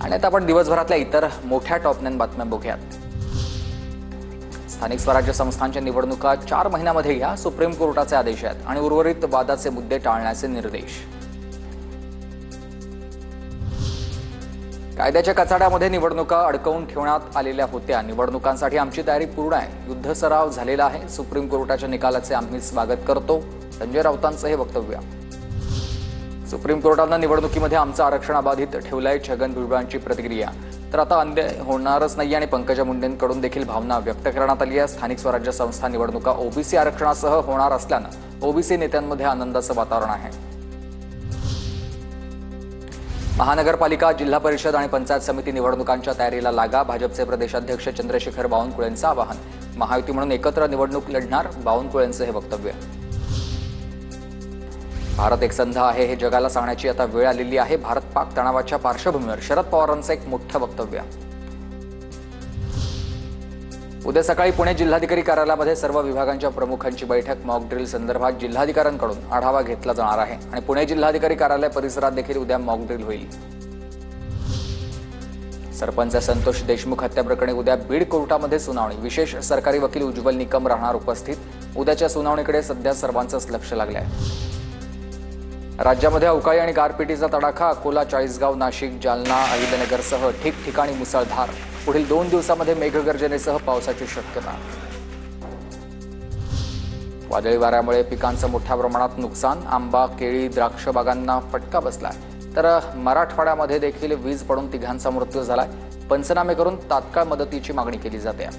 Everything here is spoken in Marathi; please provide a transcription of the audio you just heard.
आणि आता आपण दिवसभरातल्या इतर मोठ्या टॉप 9 बातम्या बघूयात। स्थानिक स्वराज्य संस्थांच्या निवडणुका 4 महिन्यांमध्ये घ्या, सुप्रीम कोर्टाचे आदेश आहेत आणि उर्वरित वादाचे मुद्दे टाळण्याचे निर्देश। कायद्याच्या कचाड्यामध्ये निवडणुका अडकवून ठेवण्यात आलेल्या होत्या। निवडणुकांसाठी आमची तयारी पूर्ण आहे, युद्ध सराव झालेला आहे। सुप्रीम कोर्टाच्या निकालाचे आम्ही स्वागत करतो, संजय राऊतांचं हे वक्तव्य। सुप्रीम कोर्टाने निवडणुकीमध्ये आमचं आरक्षण अबाधित ठेवलंय, छगन भुजबळांची प्रतिक्रिया। तर आता अन्याय होणारच नाही आणि पंकजा मुंडेंकडून देखील भावना व्यक्त करण्यात आली आहे। स्थानिक स्वराज्य संस्था निवडणुका ओबीसी आरक्षणासह होणार असल्यानं ओबीसी नेत्यांमध्ये आनंदाचं वातावरण आहे। महानगरपालिका, जिल्हा परिषद आणि पंचायत समिती निवडणुकांच्या तयारीला लागा। भाजपचे प्रदेशाध्यक्ष चंद्रशेखर बावनकुळेंचं आवाहन। महायुती म्हणून एकत्र निवडणूक लढणार, बावनकुळेंचं हे वक्तव्य। भारत एक संघ आहे हे जगाला सांगण्याची आता वेळ आलेली आहे। भारत पाक तणावाच्या पार्श्वभूमीवर शरद पवारांचं एक मोठं वक्तव्य। उद्या सकाळी पुणे जिल्हाधिकारी कार्यालयामध्ये सर्व विभागांच्या प्रमुखांची बैठक। मॉक ड्रिल संदर्भात जिल्हाधिकाऱ्यांकडून आढावा घेतला जाणार आहे आणि पुणे जिल्हाधिकारी कार्यालय परिसरात देखील उद्या मॉक ड्रिल होईल। सरपंच संतोष देशमुख हत्या प्रकरणी उद्या बीड कोर्टामध्ये सुनावणी। विशेष सरकारी वकील उज्ज्वल निकम राहणार उपस्थित। उद्याच्या सुनावणीकडे सध्या सर्वांचंच लक्ष लागलं आहे। राज्यामध्ये अवकाळी आणि गारपिटीचा तडाखा। अकोला, चाळीसगाव, नाशिक, जालना, अहिल्यानगरसह ठिकठिकाणी मुसळधार। पुढील 2 दिवसांमध्ये मेघगर्जनेसह पावसाची शक्यता। वादळी वाऱ्यामुळे पिकांचं मोठ्या प्रमाणात नुकसान। आंबा, केळी, द्राक्ष बागांना फटका बसलाय, तर मराठवाड्यामध्ये देखील वीज पडून 3घांचा मृत्यू झालाय। पंचनामे करून तात्काळ मदतीची मागणी केली जाते।